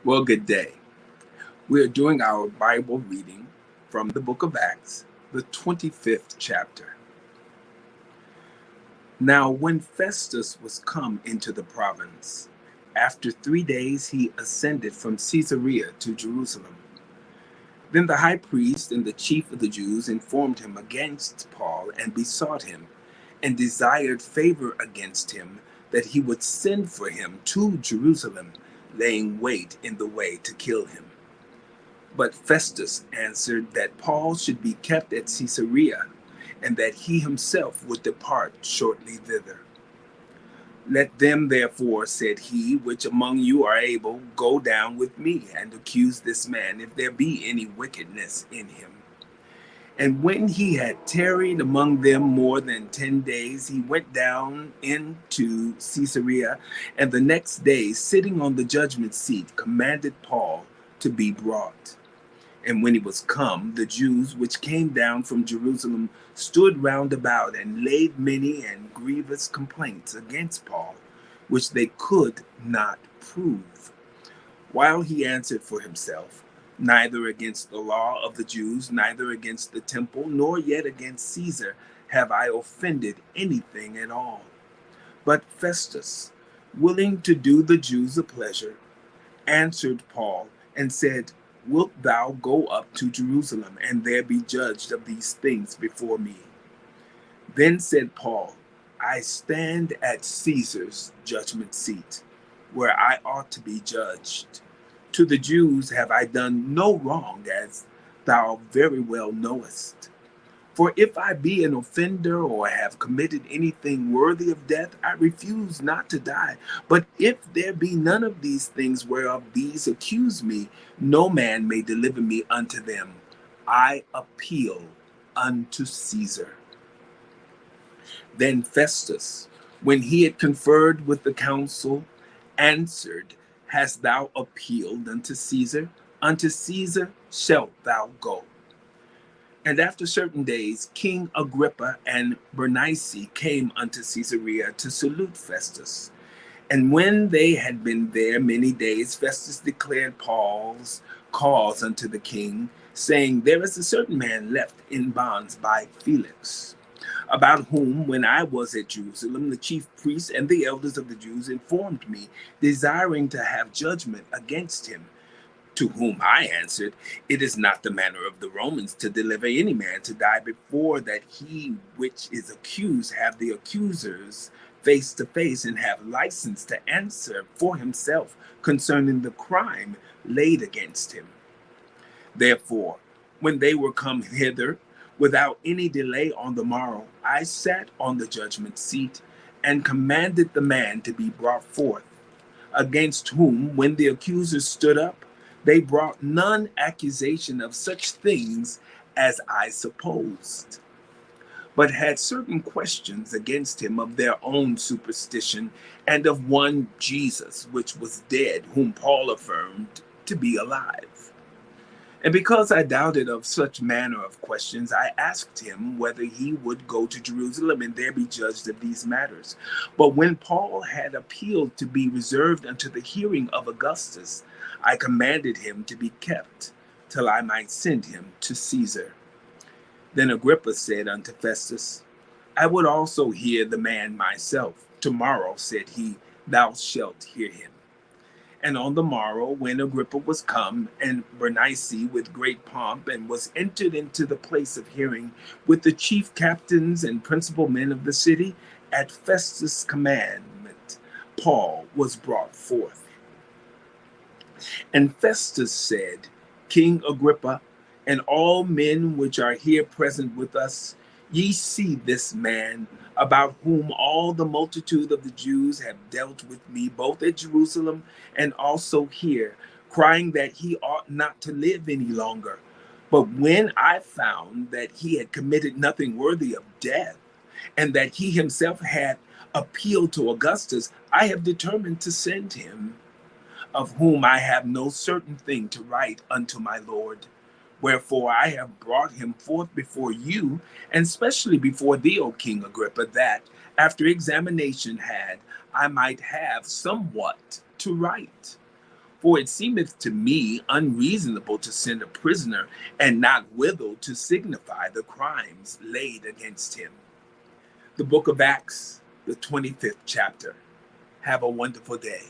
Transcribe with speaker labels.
Speaker 1: Well, good day. We are doing our Bible reading from the book of Acts, the 25th chapter. Now, when Festus was come into the province, after 3 days he ascended from Caesarea to Jerusalem. Then the high priest and the chief of the Jews informed him against Paul and besought him, and desired favor against him, that he would send for him to Jerusalem, laying wait in the way to kill him. But Festus answered that Paul should be kept at Caesarea, and that he himself would depart shortly thither. Let them therefore, said he, which among you are able, go down with me, and accuse this man, if there be any wickedness in him. And when he had tarried among them more than 10 days, he went down into Caesarea, and the next day, sitting on the judgment seat, commanded Paul to be brought. And when he was come, the Jews which came down from Jerusalem stood round about, and laid many and grievous complaints against Paul, which they could not prove. While he answered for himself, neither against the law of the Jews, neither against the temple, nor yet against Caesar have I offended anything at all. But Festus, willing to do the Jews a pleasure, answered Paul and said, Wilt thou go up to Jerusalem, and there be judged of these things before me? Then said Paul, I stand at Caesar's judgment seat, where I ought to be judged. To the Jews have I done no wrong, as thou very well knowest. For if I be an offender, or have committed anything worthy of death, I refuse not to die. But if there be none of these things whereof these accuse me, no man may deliver me unto them. I appeal unto Caesar. Then Festus, when he had conferred with the council, answered, Hast thou appealed unto Caesar? Unto Caesar shalt thou go. And after certain days, King Agrippa and Bernice came unto Caesarea to salute Festus. And when they had been there many days, Festus declared Paul's cause unto the king, saying, There is a certain man left in bonds by Felix, about whom, when I was at Jerusalem, the chief priests and the elders of the Jews informed me, desiring to have judgment against him. To whom I answered, It is not the manner of the Romans to deliver any man to die before that he which is accused have the accusers face to face, and have license to answer for himself concerning the crime laid against him. Therefore, when they were come hither, without any delay on the morrow, I sat on the judgment seat, and commanded the man to be brought forth, against whom, when the accusers stood up, they brought none accusation of such things as I supposed, but had certain questions against him of their own superstition, and of one Jesus, which was dead, whom Paul affirmed to be alive. And because I doubted of such manner of questions, I asked him whether he would go to Jerusalem and there be judged of these matters. But when Paul had appealed to be reserved unto the hearing of Augustus, I commanded him to be kept till I might send him to Caesar. Then Agrippa said unto Festus, I would also hear the man myself. Tomorrow, said he, thou shalt hear him. And on the morrow, when Agrippa was come, and Bernice with great pomp, and was entered into the place of hearing with the chief captains and principal men of the city, at Festus' commandment, Paul was brought forth. And Festus said, King Agrippa, and all men which are here present with us, ye see this man, about whom all the multitude of the Jews have dealt with me, both at Jerusalem and also here, crying that he ought not to live any longer. But when I found that he had committed nothing worthy of death, and that he himself had appealed to Augustus, I have determined to send him, of whom I have no certain thing to write unto my Lord. Wherefore I have brought him forth before you, and specially before thee, O King Agrippa, that, after examination had, I might have somewhat to write. For it seemeth to me unreasonable to send a prisoner, and not withal to signify the crimes laid against him. The book of Acts, the 25th chapter. Have a wonderful day.